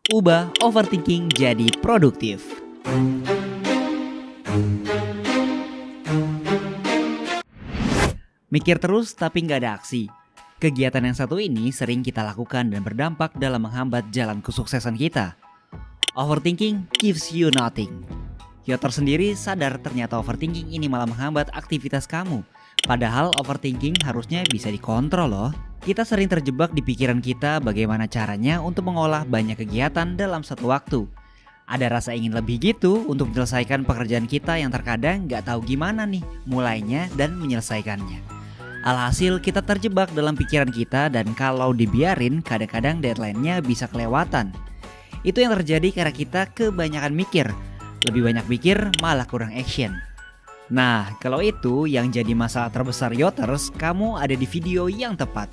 Ubah overthinking jadi produktif. Mikir terus tapi nggak ada aksi. Kegiatan yang satu ini sering kita lakukan dan berdampak dalam menghambat jalan kesuksesan kita. Overthinking gives you nothing. Yoter sendiri sadar ternyata overthinking ini malah menghambat aktivitas kamu. Padahal overthinking harusnya bisa dikontrol loh. Kita sering terjebak di pikiran kita bagaimana caranya untuk mengolah banyak kegiatan dalam satu waktu. Ada rasa ingin lebih gitu untuk menyelesaikan pekerjaan kita yang terkadang nggak tahu gimana nih mulainya dan menyelesaikannya. Alhasil kita terjebak dalam pikiran kita dan kalau dibiarin kadang-kadang deadline-nya bisa kelewatan. Itu yang terjadi karena kita kebanyakan mikir. Lebih banyak mikir malah kurang action. Nah, kalau itu yang jadi masalah terbesar Yoters, kamu ada di video yang tepat.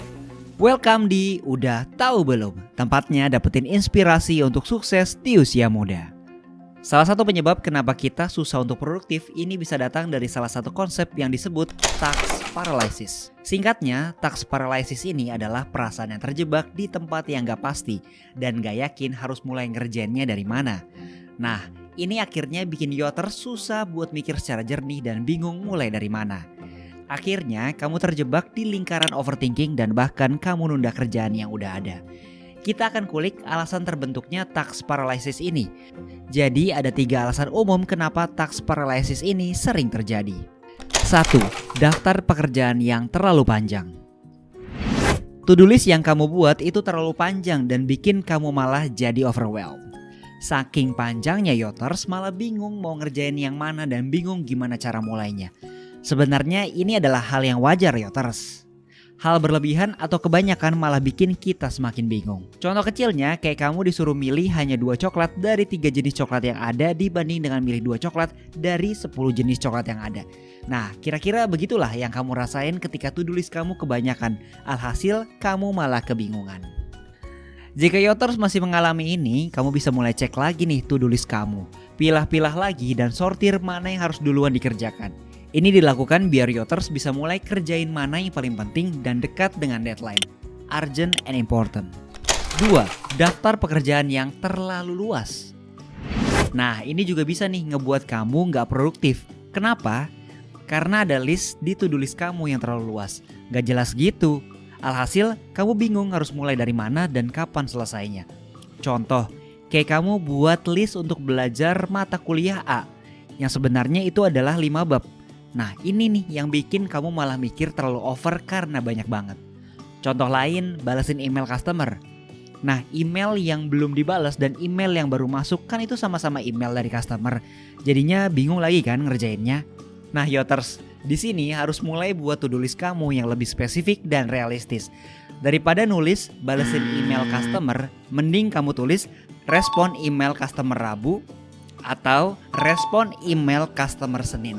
Welcome di Udah Tahu Belum? Tempatnya dapetin inspirasi untuk sukses di usia muda. Salah satu penyebab kenapa kita susah untuk produktif ini bisa datang dari salah satu konsep yang disebut task paralysis. Singkatnya, task paralysis ini adalah perasaan yang terjebak di tempat yang gak pasti dan gak yakin harus mulai ngerjainnya dari mana. Nah, ini akhirnya bikin Yoters susah buat mikir secara jernih dan bingung mulai dari mana. Akhirnya kamu terjebak di lingkaran overthinking dan bahkan kamu nunda kerjaan yang udah ada. Kita akan kulik alasan terbentuknya task paralysis ini. Jadi ada 3 alasan umum kenapa task paralysis ini sering terjadi. 1. Daftar pekerjaan yang terlalu panjang. To-do list yang kamu buat itu terlalu panjang dan bikin kamu malah jadi overwhelmed. Saking panjangnya Yoters malah bingung mau ngerjain yang mana dan bingung gimana cara mulainya. Sebenarnya ini adalah hal yang wajar Yoters. Hal berlebihan atau kebanyakan malah bikin kita semakin bingung. Contoh kecilnya kayak kamu disuruh milih hanya 2 coklat dari 3 jenis coklat yang ada dibanding dengan milih 2 coklat dari 10 jenis coklat yang ada. Nah, kira-kira begitulah yang kamu rasain ketika to-do list kamu kebanyakan. Alhasil kamu malah kebingungan. Jika Yoters masih mengalami ini, kamu bisa mulai cek lagi nih to-do list kamu. Pilah-pilah lagi dan sortir mana yang harus duluan dikerjakan. Ini dilakukan biar Yoters bisa mulai kerjain mana yang paling penting dan dekat dengan deadline. Urgent and important. 2. Daftar pekerjaan yang terlalu luas. Nah, ini juga bisa nih ngebuat kamu nggak produktif. Kenapa? Karena ada list di to-do list kamu yang terlalu luas. Nggak jelas gitu. Alhasil, kamu bingung harus mulai dari mana dan kapan selesainya. Contoh, kayak kamu buat list untuk belajar mata kuliah A, yang sebenarnya itu adalah 5 bab. Nah, ini nih yang bikin kamu malah mikir terlalu over karena banyak banget. Contoh lain, balasin email customer. Nah, email yang belum dibalas dan email yang baru masuk kan itu sama-sama email dari customer. Jadinya bingung lagi kan ngerjainnya. Nah, Yoters, di sini harus mulai buat to-do list kamu yang lebih spesifik dan realistis. Daripada nulis balasin email customer, mending kamu tulis respon email customer Rabu atau respon email customer Senin.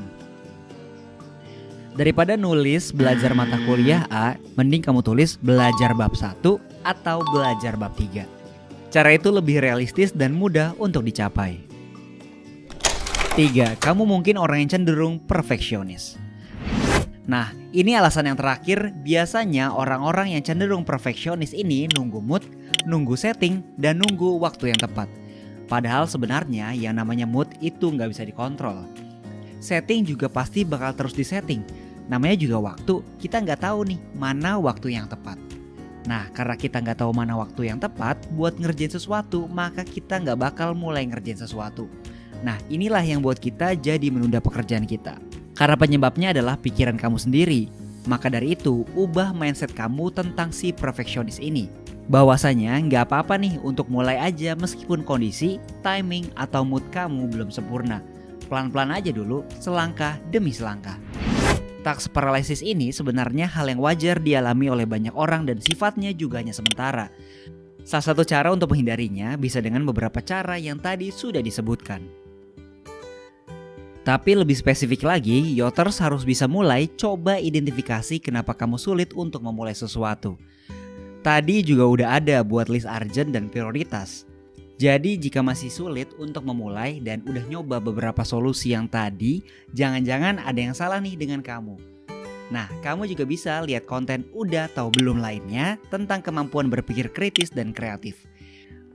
Daripada nulis belajar mata kuliah A, mending kamu tulis belajar bab 1 atau belajar bab 3. Cara itu lebih realistis dan mudah untuk dicapai. 3. Kamu mungkin orang yang cenderung perfeksionis. Nah, ini alasan yang terakhir. Biasanya orang-orang yang cenderung perfeksionis ini nunggu mood, nunggu setting, dan nunggu waktu yang tepat. Padahal sebenarnya yang namanya mood itu nggak bisa dikontrol. Setting juga pasti bakal terus disetting. Namanya juga waktu, kita nggak tahu nih mana waktu yang tepat. Nah, karena kita nggak tahu mana waktu yang tepat buat ngerjain sesuatu, maka kita nggak bakal mulai ngerjain sesuatu. Nah, inilah yang buat kita jadi menunda pekerjaan kita. Karena penyebabnya adalah pikiran kamu sendiri. Maka dari itu, ubah mindset kamu tentang si perfeksionis ini. Bahwasanya nggak apa-apa nih untuk mulai aja meskipun kondisi, timing, atau mood kamu belum sempurna. Pelan-pelan aja dulu, selangkah demi selangkah. Task paralysis ini sebenarnya hal yang wajar dialami oleh banyak orang dan sifatnya juga hanya sementara. Salah satu cara untuk menghindarinya bisa dengan beberapa cara yang tadi sudah disebutkan. Tapi lebih spesifik lagi, Yoters harus bisa mulai coba identifikasi kenapa kamu sulit untuk memulai sesuatu. Tadi juga udah ada buat list urgent dan prioritas. Jadi jika masih sulit untuk memulai dan udah nyoba beberapa solusi yang tadi, jangan-jangan ada yang salah nih dengan kamu. Nah, kamu juga bisa lihat konten Udah Tahu Belum lainnya tentang kemampuan berpikir kritis dan kreatif.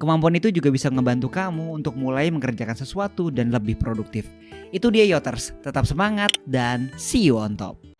Kemampuan itu juga bisa ngebantu kamu untuk mulai mengerjakan sesuatu dan lebih produktif. Itu dia Yoters, tetap semangat dan see you on top.